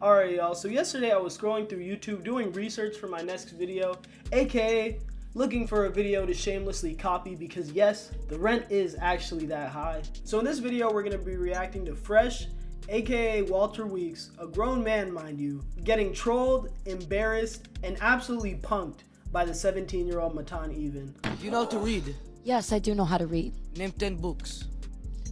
Alright y'all, so yesterday I was scrolling through YouTube doing research for my next video, aka looking for a video to shamelessly copy because yes, the rent is actually that high. So in this video we're going to be reacting to Fresh, aka Walter Weeks, a grown man mind you, getting trolled, embarrassed, and absolutely punked by the 17-year-old Matan even. You know how to read? Yes, I do know how to read. Name 10 books.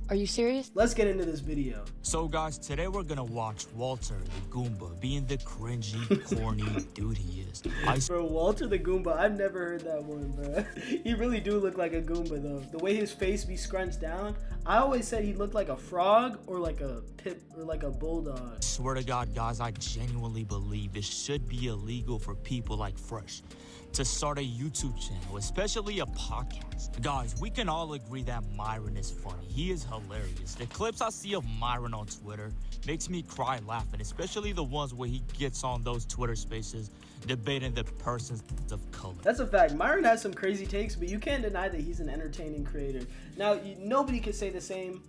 Are you serious? Let's get into this video. So guys, today we're gonna watch Walter the Goomba being the cringy, corny dude he is. Bro, Walter the Goomba, I've never heard that one, bro. He really do look like a Goomba though. The way his face be scrunched down, I always said he looked like a frog or like a pit or like a bulldog. I swear to God, guys, I genuinely believe it should be illegal for people like Fresh to start a YouTube channel, especially a podcast. Guys, we can all agree that Myron is funny. He is hilarious. The clips I see of Myron on Twitter makes me cry laughing, especially the ones where he gets on those Twitter spaces debating the persons of color. That's a fact. Myron has some crazy takes, but you can't deny that he's an entertaining creator. Now, nobody can say the same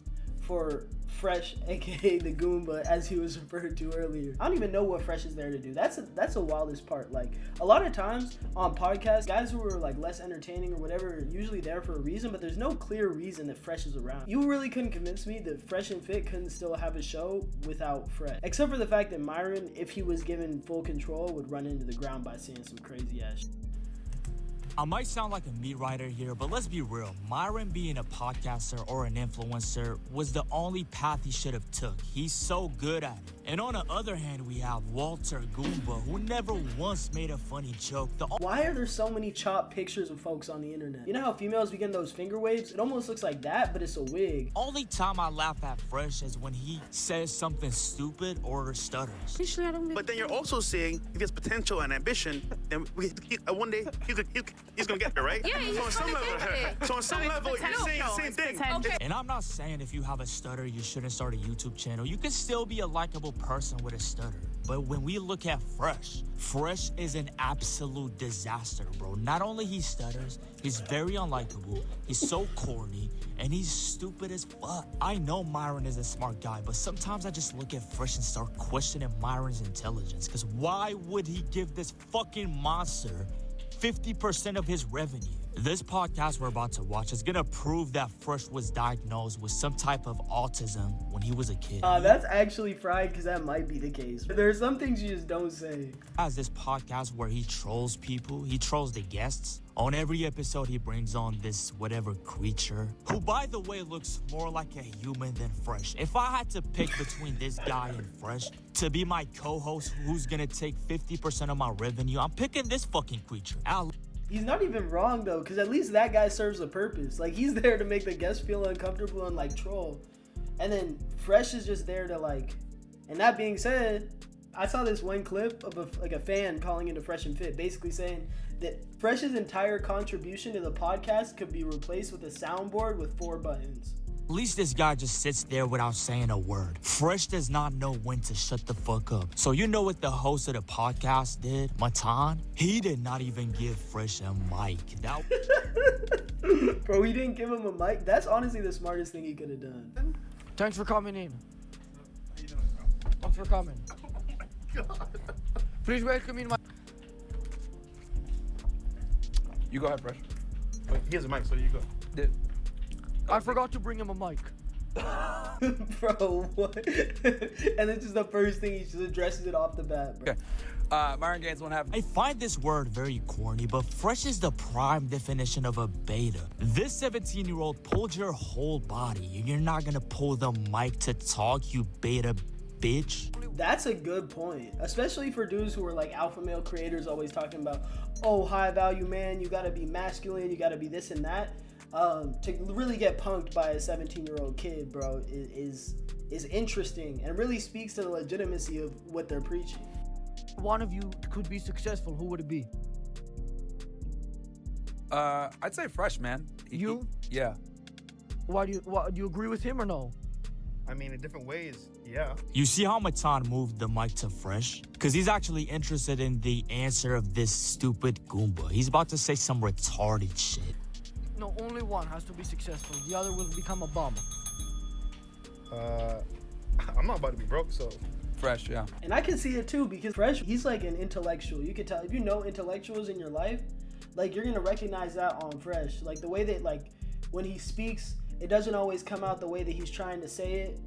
for Fresh, aka the Goomba, as he was referred to earlier. I don't even know what Fresh is there to do. That's the wildest part. Like, a lot of times on podcasts, guys who are like less entertaining or whatever are usually there for a reason, but there's no clear reason that Fresh is around. You really couldn't convince me that Fresh and Fit couldn't still have a show without Fresh. Except for the fact that Myron, if he was given full control, would run into the ground by saying some crazy ass shit. I might sound like a meat writer here, but let's be real. Myron being a podcaster or an influencer was the only path he should have took. He's so good at it. And on the other hand, we have Walter Goomba, who never once made a funny joke. Why are there so many chopped pictures of folks on the internet? You know how females begin those finger waves? It almost looks like that, but it's a wig. Only time I laugh at Fresh is when he says something stupid or stutters. But then you're also saying if he has potential and ambition, then one day he's gonna get there, right? Yeah, he's so on some gonna level, get it. so on some level, you're saying the same thing. Okay. And I'm not saying if you have a stutter, you shouldn't start a YouTube channel. You can still be a likable person with a stutter. But when we look at Fresh is an absolute disaster, bro. Not only he stutters, he's very unlikable, he's so corny, and he's stupid as fuck. I know Myron is a smart guy, but sometimes I just look at Fresh and start questioning Myron's intelligence. Because why would he give this fucking monster 50% of his revenue? This podcast we're about to watch is gonna prove that Fresh was diagnosed with some type of autism when he was a kid. That's actually fried because that might be the case. There are some things you just don't say. Has this podcast where he trolls people, he trolls the guests. On every episode, he brings on this whatever creature, who, by the way, looks more like a human than Fresh. If I had to pick between this guy and Fresh to be my co-host who's gonna take 50% of my revenue, I'm picking this fucking creature. He's not even wrong though, because at least that guy serves a purpose. Like, he's there to make the guests feel uncomfortable and like troll. And then Fresh is just there to like, and that being said, I saw this one clip of a fan calling into Fresh and Fit, basically saying that Fresh's entire contribution to the podcast could be replaced with a soundboard with 4 buttons. At least this guy just sits there without saying a word. Fresh does not know when to shut the fuck up. So you know what the host of the podcast did, Matan? He did not even give Fresh a mic. Bro, he didn't give him a mic? That's honestly the smartest thing he could have done. Thanks for coming in. How you doing, bro? Thanks for coming. Oh my God. Please welcome in my... You go ahead, Fresh. Wait, he has a mic, so you go. I forgot to bring him a mic. Bro, what? And it's just the first thing he just addresses it off the bat, bro. Okay. Myron Gaines won't have. I find this word very corny, but Fresh is the prime definition of a beta. This 17-year-old pulled your whole body, and you're not gonna pull the mic to talk, you beta bitch. That's a good point, especially for dudes who are like alpha male creators always talking about, oh, high value man, you gotta be masculine, you gotta be this and that. To really get punked by a 17-year-old kid, bro, is interesting and really speaks to the legitimacy of what they're preaching. One of you could be successful. Who would it be? I'd say Fresh, man. You? Yeah. Do you agree with him or no? I mean, in different ways, yeah. You see how Matan moved the mic to Fresh? Because he's actually interested in the answer of this stupid Goomba. He's about to say some retarded shit. No, only one has to be successful. The other will become a bum. I'm not about to be broke, so Fresh, yeah. And I can see it too because Fresh, he's like an intellectual. You can tell if you know intellectuals in your life, like you're gonna recognize that on Fresh. Like the way that like when he speaks, it doesn't always come out the way that he's trying to say it,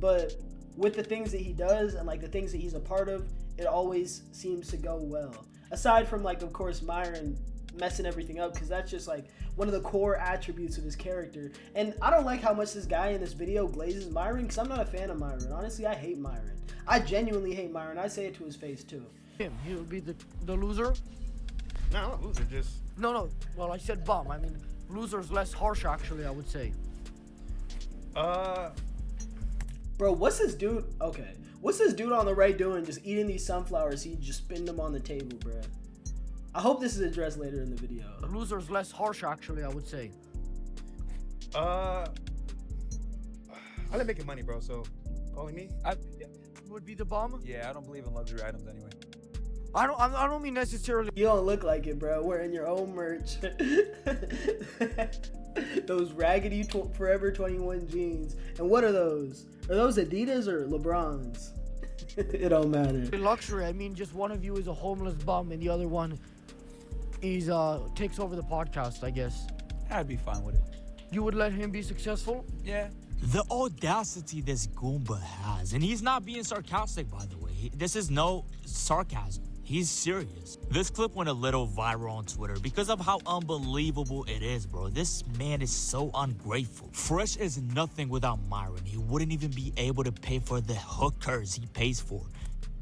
but with the things that he does and like the things that he's a part of, it always seems to go well. Aside from like, of course, Myron messing everything up, because that's just like one of the core attributes of his character. And I don't like how much this guy in this video glazes Myron, because I'm not a fan of Myron. Honestly, I hate Myron. I genuinely hate Myron. I say it to his face too. He would be the loser. No, not loser, just. No. Well, I said bum. I mean, loser is less harsh, actually, I would say. Bro, what's this dude? Okay. What's this dude on the right doing just eating these sunflowers? He just spin them on the table, bro. I hope this is addressed later in the video. The loser is less harsh, actually, I would say. I like making money, bro, so calling me? Would be the bum? Yeah, I don't believe in luxury items anyway. I don't mean necessarily. You don't look like it, bro. Wearing your own merch. Those raggedy Forever 21 jeans. And what are those? Are those Adidas or LeBron's? It don't matter. Luxury, I mean just one of you is a homeless bum and the other one is takes over the podcast, I guess. I'd be fine with it. You would let him be successful? Yeah. The audacity this Goomba has, and he's not being sarcastic, by the way. This is no sarcasm. He's serious. This clip went a little viral on Twitter because of how unbelievable it is, bro. This man is so ungrateful. Fresh is nothing without Myron. He wouldn't even be able to pay for the hookers he pays for.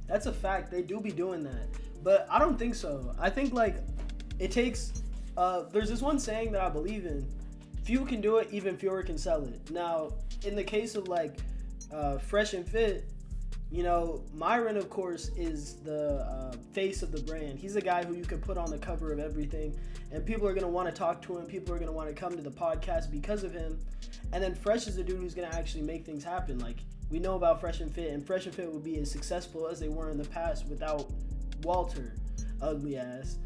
That's a fact. They do be doing that. But I don't think so. I think, like, it takes... there's this one saying that I believe in. Few can do it, even fewer can sell it. Now, in the case of, like, Fresh and Fit, you know, Myron, of course, is the face of the brand. He's the guy who you can put on the cover of everything, and people are going to want to talk to him. People are going to want to come to the podcast because of him. And then Fresh is the dude who's going to actually make things happen. Like, we know about Fresh and Fit, and Fresh and Fit would be as successful as they were in the past without Walter, ugly ass.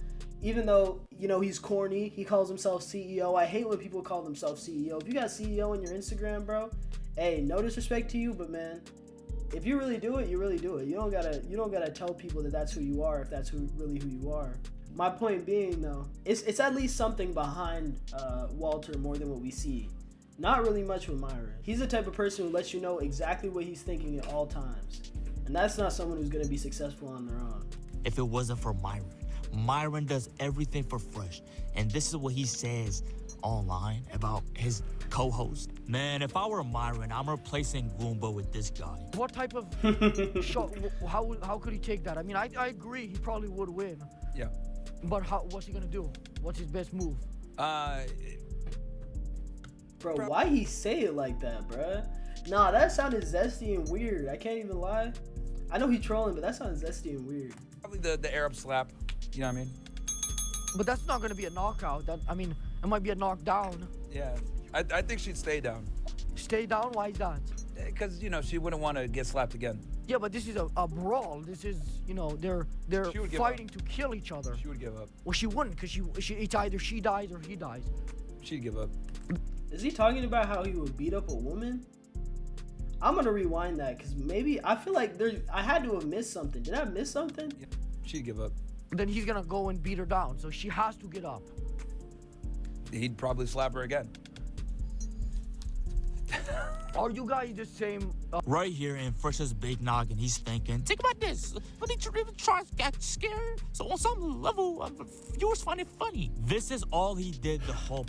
Even though, you know, he's corny, he calls himself CEO. I hate when people call themselves CEO. If you got CEO on your Instagram, bro, hey, no disrespect to you, but man, if you really do it, you really do it. You don't gotta tell people that that's who you are if that's really who you are. My point being, though, it's at least something behind Walter more than what we see. Not really much with Myron. He's the type of person who lets you know exactly what he's thinking at all times. And that's not someone who's gonna be successful on their own. If it wasn't for Myron, Myron does everything for Fresh. And this is what he says online about his co-host. Man, if I were Myron, I'm replacing Goomba with this guy. What type of show? How could he take that? I mean, I agree. He probably would win. Yeah. But what's he gonna do? What's his best move? Bro, why he say it like that, bruh? Nah, that sounded zesty and weird. I can't even lie. I know he trolling, but that sounds zesty and weird. Probably the Arab slap. You know what I mean? But that's not gonna be a knockout. It might be a knockdown. Yeah. I think she'd stay down. Stay down? Why is that? Because, you know, she wouldn't want to get slapped again. Yeah, but this is a brawl. This is, you know, they're fighting to kill each other. She would give up. Well, she wouldn't, because it's either she dies or he dies. She'd give up. Is he talking about how he would beat up a woman? I'm gonna rewind that because maybe I feel like I had to have missed something. Did I miss something? Yeah. She'd give up. Then he's gonna go and beat her down, so she has to get up. He'd probably slap her again. Are you guys the same? Right here in Fresh's big noggin, he's thinking, think about this. Let me try to get scared. So on some level, viewers find it funny. This is all he did the whole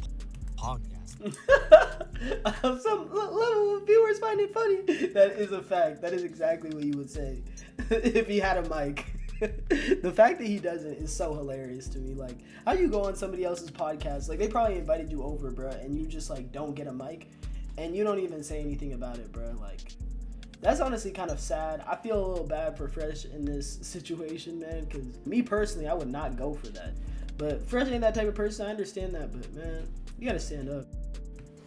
podcast. Some level of viewers find it funny. That is a fact. That is exactly what you would say if he had a mic. The fact that he doesn't is so hilarious to me. Like, how you go on somebody else's podcast? Like, they probably invited you over, bro, and you just like don't get a mic, and you don't even say anything about it, bro. Like, that's honestly kind of sad. I feel a little bad for Fresh in this situation, man, because me personally, I would not go for that. But Fresh ain't that type of person. I understand that, but man, you gotta stand up.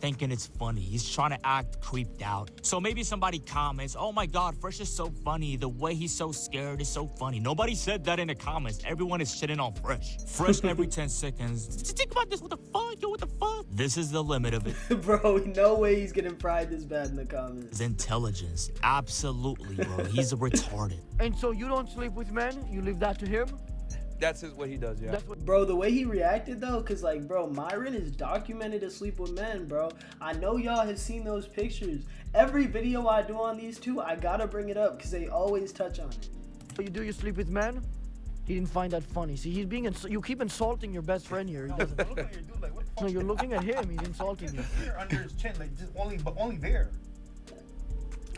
thinking it's funny. He's trying to act creeped out. So maybe somebody comments, oh my God, Fresh is so funny. The way he's so scared is so funny. Nobody said that in the comments. Everyone is shitting on Fresh. Fresh every 10 seconds. Just think about this. What the fuck? Yo, what the fuck? This is the limit of it. Bro, no way he's getting fried this bad in the comments. His intelligence. Absolutely, bro. He's retarded. And so you don't sleep with men? You leave that to him? That's what he does, yeah. That's what. Bro, the way he reacted though, cause like, bro, Myron is documented to sleep with men, bro. I know y'all have seen those pictures. Every video I do on these two, I gotta bring it up, cause they always touch on it. You sleep with men? He didn't find that funny. See, he's being you keep insulting your best friend here. He doesn't. Look at your dude, like, what the fuck? No, you're looking at him. He's insulting you. Finger under his chin, like, just only there.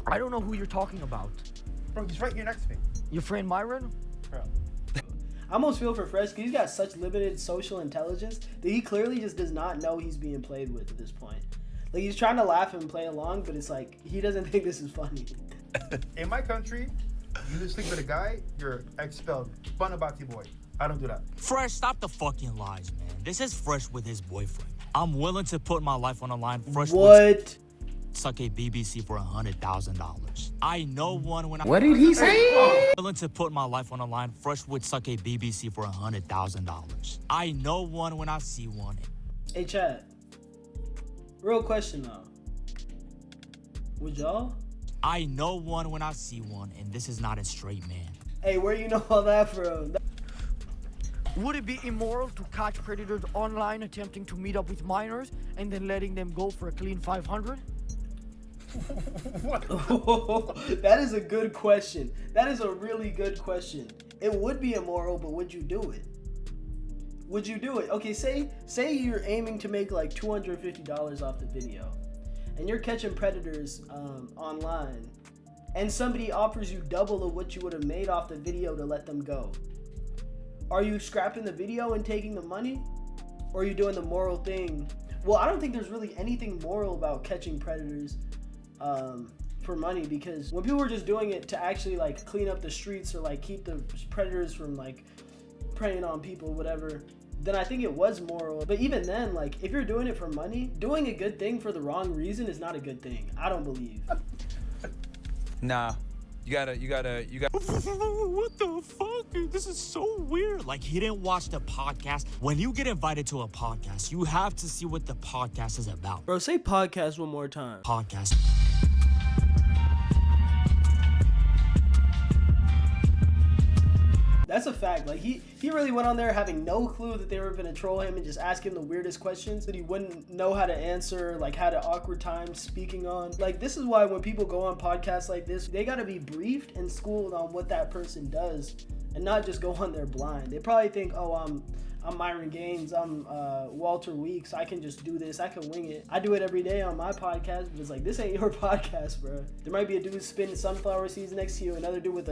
I don't know who you're talking about. Bro, he's right here next to me. Your friend Myron? Bro. I almost feel for Fresh, cause he's got such limited social intelligence that he clearly just does not know he's being played with at this point. Like, he's trying to laugh and play along, but it's like, he doesn't think this is funny. In my country, you just sleep with a guy, you're expelled. Banabati boy. I don't do that. Fresh, stop the fucking lies, man. This is Fresh with his boyfriend. I'm willing to put my life on the line. Fresh What? suck a BBC for $100,000. I know one when I... What did he say? Willing to put my life on the line. Fresh would suck a BBC for $100,000. I know one when I see one. Hey, Chad. Real question though. Would y'all? I know one when I see one, and this is not a straight man. Hey, where you know all that from? Would it be immoral to catch predators online attempting to meet up with minors and then letting them go for a clean 500? That is a good question. That is a really good question. It would be immoral, but would you do it? Would you do it? Okay, say you're aiming to make like $250 off the video, and you're catching predators online, and somebody offers you double of what you would have made off the video to let them go. Are you scrapping the video and taking the money? Or are you doing the moral thing? Well, I don't think there's really anything moral about catching predators for money, because when people were just doing it to actually like clean up the streets or like keep the predators from like preying on people, whatever, then I think it was moral. But even then, like, if you're doing it for money, doing a good thing for the wrong reason is not a good thing. I don't believe. Nah. You gotta. What the fuck? This is so weird. Like, he didn't watch the podcast. When you get invited to a podcast, you have to see what the podcast is about. Bro, say podcast one more time. Podcast. That's a fact. Like, he really went on there having no clue that they were gonna troll him and just ask him the weirdest questions that he wouldn't know how to answer, like had an awkward time speaking on. Like, this is why when people go on podcasts like this, they gotta be briefed and schooled on what that person does and not just go on there blind. They probably think, oh, I'm Myron Gaines, I'm Walter Weeks, I can just do this, I can wing it. I do it every day on my podcast, but it's like, this ain't your podcast, bro. There might be a dude spitting sunflower seeds next to you, another dude with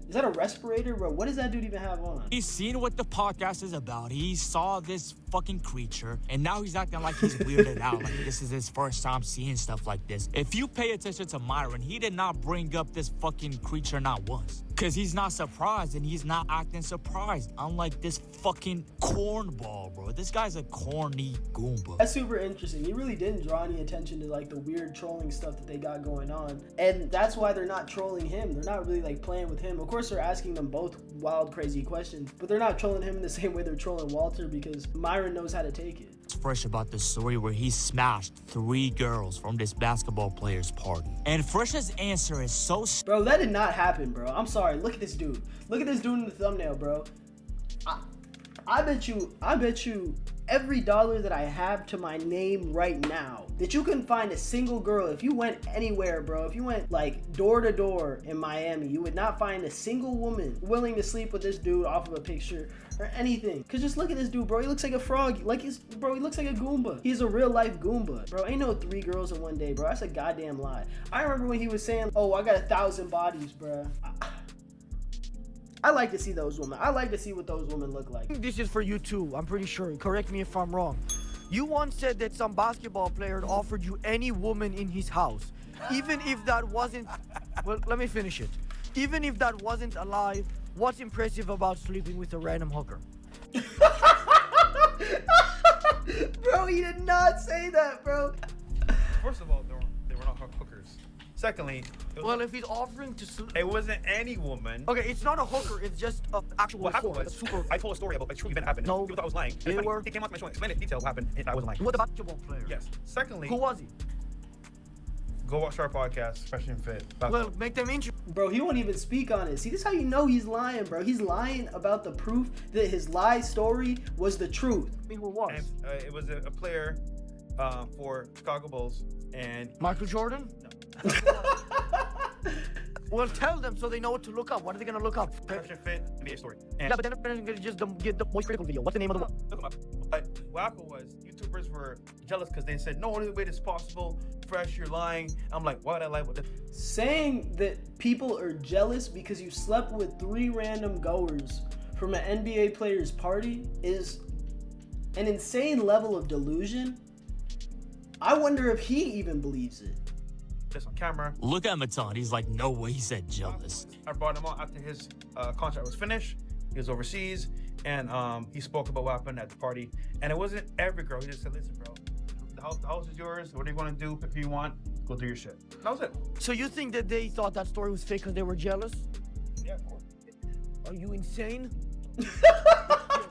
is that a respirator, bro? What does that dude even have on? He's seen what the podcast is about. He saw this fucking creature, and now he's acting like he's weirded out. Like, this is his first time seeing stuff like this. If you pay attention to Myron, he did not bring up this fucking creature not once. Because he's not surprised, and he's not acting surprised. Unlike this fucking cornball, bro. This guy's a corny Goomba. That's super interesting. He really didn't draw any attention to like the weird trolling stuff that they got going on. And that's why they're not trolling him. They're not really like playing with him. Of course, they're asking them both wild, crazy questions, but they're not trolling him in the same way they're trolling Walter, because Myron knows how to take it. It's Fresh about the story where he smashed 3 girls from this basketball player's party. And Fresh's answer is so... Bro, that did not happen, bro. I'm sorry. Look at this dude. Look at this dude in the thumbnail, bro. I bet you every dollar that I have to my name right now that you can find a single girl. If you went anywhere, bro, if you went like door to door in Miami, you would not find a single woman willing to sleep with this dude off of a picture or anything. Cause just look at this dude, bro. He looks like a frog. He looks like a Goomba. He's a real life Goomba, bro. Ain't no 3 girls in one day, bro. That's a goddamn lie. I remember when he was saying, oh, I got 1,000 bodies, bro. I like to see those women. I like to see what those women look like. This is for you too, I'm pretty sure. Correct me if I'm wrong. You once said that some basketball player had offered you any woman in his house. Even if that wasn't... Well, let me finish it. Even if that wasn't alive, what's impressive about sleeping with a random hooker? Bro, he did not say that, bro. First of all, they were not hookers. Secondly, Well, if he's offering to... it wasn't any woman. Okay, it's not a hooker. It's just an actual What happened sword, was, a super... I told a story about a true event happened. No. People thought I was lying. And it's They funny, were- he came out to my show and explained it in detail what happened, and I wasn't lying. Who was the basketball player? Yes. Secondly, Who was he? go watch our podcast, Fresh and Fit. Well, make them interesting. Bro, he won't even speak on it. See, this is how you know he's lying, bro. He's lying about the proof that his lie story was the truth. I mean, who it was? And, it was a player for Chicago Bulls, and Michael Jordan? Well, tell them so they know what to look up. What are they gonna look up? Fresh and Fit NBA story. And Yeah, but then they're gonna just get the voice critical video. What's the name of the one? look him up. But what happened was, YouTubers were jealous because they said, no other way this is possible. Fresh, you're lying. I'm like, why would I lie with this? Saying that people are jealous because you slept with 3 random goers from an NBA player's party is an insane level of delusion. I wonder if he even believes it. This on camera. Look at Matan. He's like, no way he said jealous. I brought him on after his contract was finished. He was overseas, and he spoke about what happened at the party. And it wasn't every girl. He just said, listen, bro, the house is yours. What are you going to do? Pick who you want. Go do your shit. That was it. So you think that they thought that story was fake because they were jealous? Yeah, of course. Are you insane?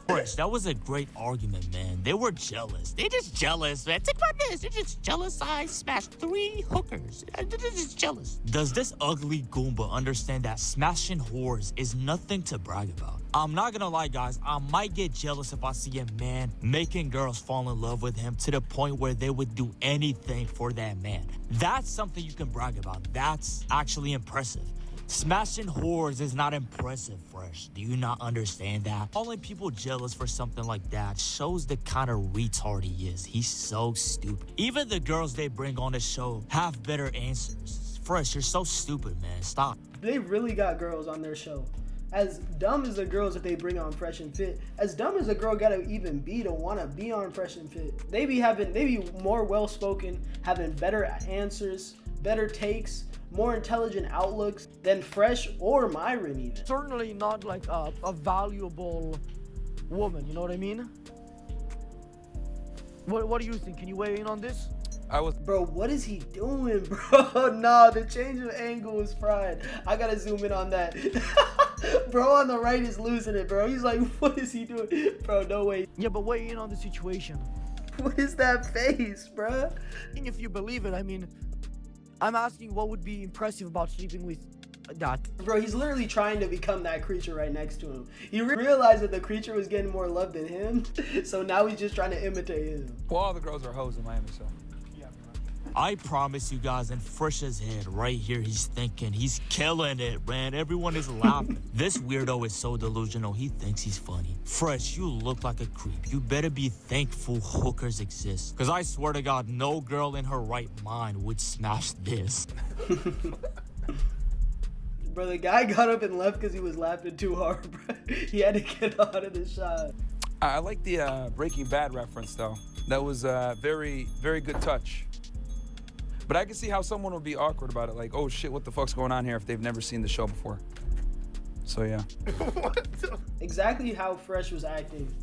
Fresh, that was a great argument, man. They were jealous. They're just jealous, man. Think about this. They're just jealous. I smashed 3 hookers. They're just jealous. Does this ugly Goomba understand that smashing whores is nothing to brag about? I'm not gonna lie, guys. I might get jealous if I see a man making girls fall in love with him to the point where they would do anything for that man. That's something you can brag about. That's actually impressive. Smashing whores is not impressive, Fresh. Do you not understand that? Calling people jealous for something like that shows the kind of retard he is. He's so stupid. Even the girls they bring on the show have better answers. Fresh, you're so stupid, man. Stop. They really got girls on their show. As dumb as the girls that they bring on Fresh and Fit, as dumb as a girl gotta even be to wanna be on Fresh and Fit, they be more well-spoken, having better answers, better takes, more intelligent outlooks than Fresh or Myron even. Certainly not like a valuable woman, you know what I mean? What do you think? Can you weigh in on this? Bro, what is he doing, bro? Nah, the change of angle is fried. I gotta zoom in on that. Bro on the right is losing it, bro. He's like, what is he doing? Bro, no way. Yeah, but weigh in on the situation. What is that face, bro? If you believe it, I mean, I'm asking what would be impressive about sleeping with that. Bro, he's literally trying to become that creature right next to him. He realized that the creature was getting more love than him, so now he's just trying to imitate him. Well, all the girls are hoes in Miami, so. I promise you guys, in Fresh's head, right here, he's thinking, he's killing it, man. Everyone is laughing. This weirdo is so delusional, he thinks he's funny. Fresh, you look like a creep. You better be thankful hookers exist. Because I swear to God, no girl in her right mind would smash this. Bro, the guy got up and left because he was laughing too hard, bro. He had to get out of the shot. I like the Breaking Bad reference, though. That was a very, very good touch. But I can see how someone would be awkward about it. Like, oh shit, what the fuck's going on here if they've never seen the show before. So, yeah. Exactly how Fresh was acting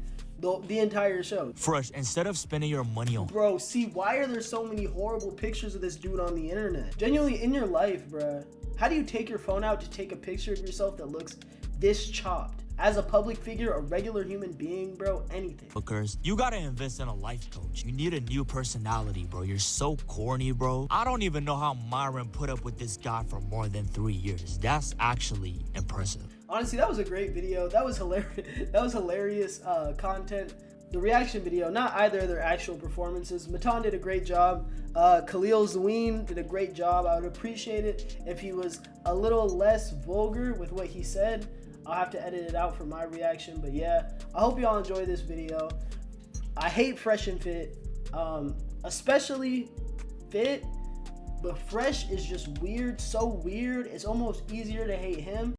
the entire show. Fresh, instead of spending your money on... Bro, see, why are there so many horrible pictures of this dude on the internet? Genuinely, in your life, bro, how do you take your phone out to take a picture of yourself that looks this chopped? As a public figure, a regular human being, bro, anything. Hookers, you gotta invest in a life coach. You need a new personality, bro. You're so corny, bro. I don't even know how Myron put up with this guy for more than 3 years. That's actually impressive. Honestly, that was a great video. That was hilarious. That was hilarious content. The reaction video, not either of their actual performances. Matan did a great job. Khalil Zween did a great job. I would appreciate it if he was a little less vulgar with what he said. I'll have to edit it out for my reaction, but yeah, I hope y'all enjoy this video. I hate Fresh and Fit, especially Fit, but Fresh is just weird, so weird. It's almost easier to hate him.